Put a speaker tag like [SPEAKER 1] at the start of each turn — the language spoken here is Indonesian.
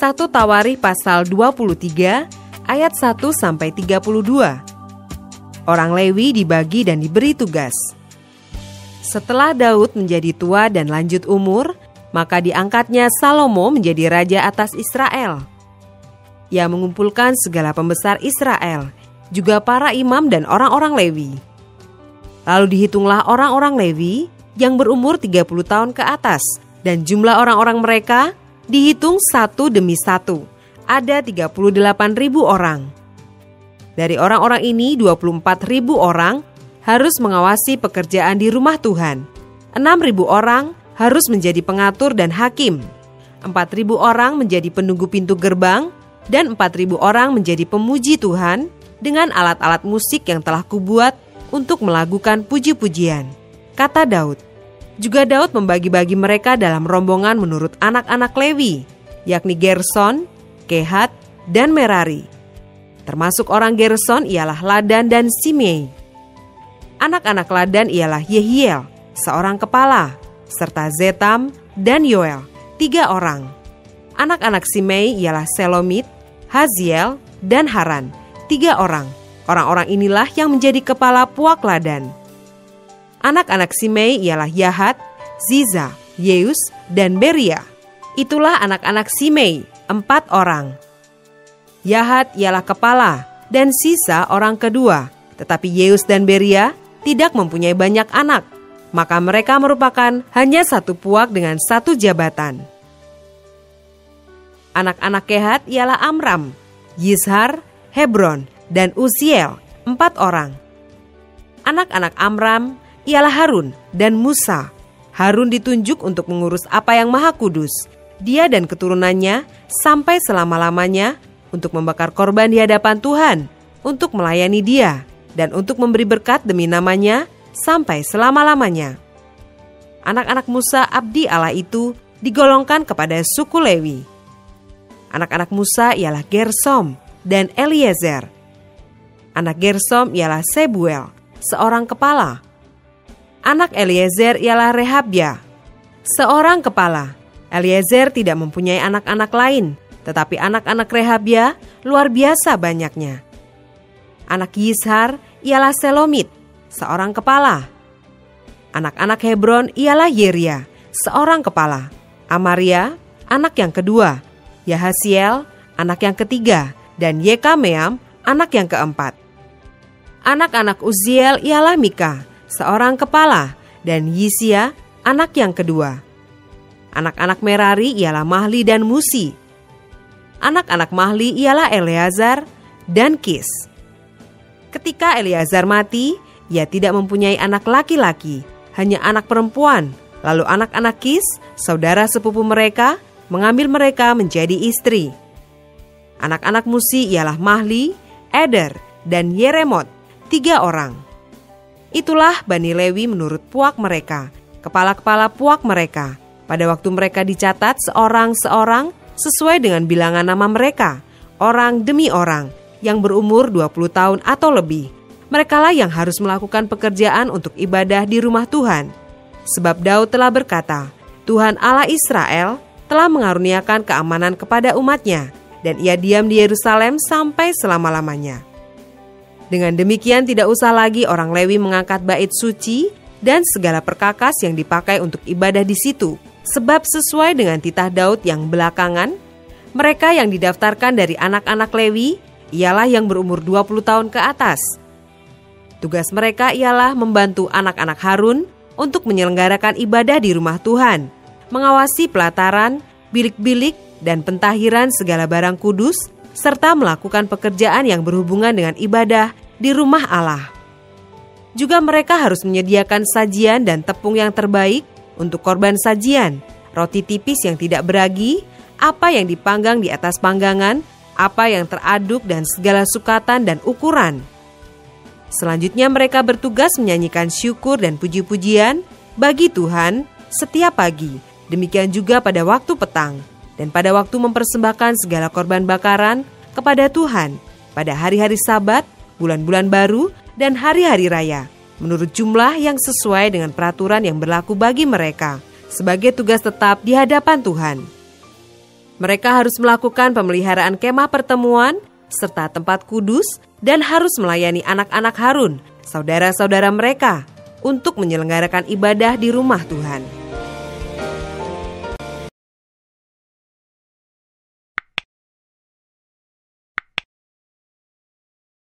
[SPEAKER 1] 1 Tawarikh pasal 23 ayat 1-32. Orang Lewi dibagi dan diberi tugas. Setelah Daud menjadi tua dan lanjut umur, maka diangkatnya Salomo menjadi raja atas Israel. Ia mengumpulkan segala pembesar Israel, juga para imam dan orang-orang Lewi. Lalu dihitunglah orang-orang Lewi yang berumur 30 tahun ke atas, dan jumlah orang-orang mereka dihitung satu demi satu. Ada 38.000 orang. Dari orang-orang ini 24.000 orang harus mengawasi pekerjaan di rumah Tuhan. 6.000 orang harus menjadi pengatur dan hakim. 4.000 orang menjadi penunggu pintu gerbang, dan 4.000 orang menjadi pemuji Tuhan dengan alat-alat musik yang telah kubuat untuk melakukan puji-pujian. Kata Daud, juga Daud membagi-bagi mereka dalam rombongan menurut anak-anak Lewi, yakni Gerson, Kehat, dan Merari. Termasuk orang Gerson ialah Ladan dan Simei. Anak-anak Ladan ialah Yehiel, seorang kepala, serta Zetam dan Yoel, 3 orang. Anak-anak Simei ialah Selomit, Haziel, dan Haran, 3 orang. Orang-orang inilah yang menjadi kepala puak Ladan. Anak-anak Simei ialah Yahat, Ziza, Yeus, dan Beria. Itulah anak-anak Simei, 4 orang. Yahat ialah kepala, dan sisa orang kedua. Tetapi Yeus dan Beria tidak mempunyai banyak anak, maka mereka merupakan hanya satu puak dengan satu jabatan. Anak-anak Kehat ialah Amram, Yishar, Hebron, dan Uziel, 4 orang. Anak-anak Amram ialah Harun dan Musa. Harun ditunjuk untuk mengurus apa yang maha kudus, dia dan keturunannya sampai selama-lamanya, untuk membakar korban di hadapan Tuhan, untuk melayani dia, dan untuk memberi berkat demi namanya sampai selama-lamanya. Anak-anak Musa abdi Allah itu digolongkan kepada suku Lewi. Anak-anak Musa ialah Gersom dan Eliezer. Anak Gersom ialah Sebuel, seorang kepala. Anak Eliezer ialah Rehabya, seorang kepala. Eliezer tidak mempunyai anak-anak lain, tetapi anak-anak Rehabya luar biasa banyaknya. Anak Yishar ialah Selomit, seorang kepala. Anak-anak Hebron ialah Yeria, seorang kepala. Amaria, anak yang kedua. Yahasiel, anak yang ketiga. Dan Yekameam, anak yang keempat. Anak-anak Uziel ialah Mika, seorang kepala. Dan Yisia, anak yang kedua. Anak-anak Merari ialah Mahli dan Musi. Anak-anak Mahli ialah Eleazar dan Kis. Ketika Eleazar mati, ia tidak mempunyai anak laki-laki, hanya anak perempuan. Lalu anak-anak Kis, saudara sepupu mereka, mengambil mereka menjadi istri. Anak-anak Musi ialah Mahli, Eder, dan Yeremot, 3 orang. Itulah Bani Lewi menurut puak mereka, kepala-kepala puak mereka. Pada waktu mereka dicatat seorang-seorang sesuai dengan bilangan nama mereka, orang demi orang, yang berumur 20 tahun atau lebih. Merekalah yang harus melakukan pekerjaan untuk ibadah di rumah Tuhan. Sebab Daud telah berkata, Tuhan Allah Israel telah mengaruniakan keamanan kepada umatnya, dan ia diam di Yerusalem sampai selama-lamanya. Dengan demikian tidak usah lagi orang Lewi mengangkat bait suci dan segala perkakas yang dipakai untuk ibadah di situ. Sebab sesuai dengan titah Daud yang belakangan, mereka yang didaftarkan dari anak-anak Lewi ialah yang berumur 20 tahun ke atas. Tugas mereka ialah membantu anak-anak Harun untuk menyelenggarakan ibadah di rumah Tuhan, mengawasi pelataran, bilik-bilik, dan pentahiran segala barang kudus, serta melakukan pekerjaan yang berhubungan dengan ibadah di rumah Allah. Juga mereka harus menyediakan sajian dan tepung yang terbaik untuk korban sajian, roti tipis yang tidak beragi, apa yang dipanggang di atas panggangan, apa yang teraduk dan segala sukatan dan ukuran. Selanjutnya mereka bertugas menyanyikan syukur dan puji-pujian bagi Tuhan setiap pagi, demikian juga pada waktu petang, dan pada waktu mempersembahkan segala korban bakaran kepada Tuhan pada hari-hari Sabat, bulan-bulan baru, dan hari-hari raya, menurut jumlah yang sesuai dengan peraturan yang berlaku bagi mereka, sebagai tugas tetap di hadapan Tuhan. Mereka harus melakukan pemeliharaan kemah pertemuan serta tempat kudus dan harus melayani anak-anak Harun, saudara-saudara mereka, untuk menyelenggarakan ibadah di rumah Tuhan.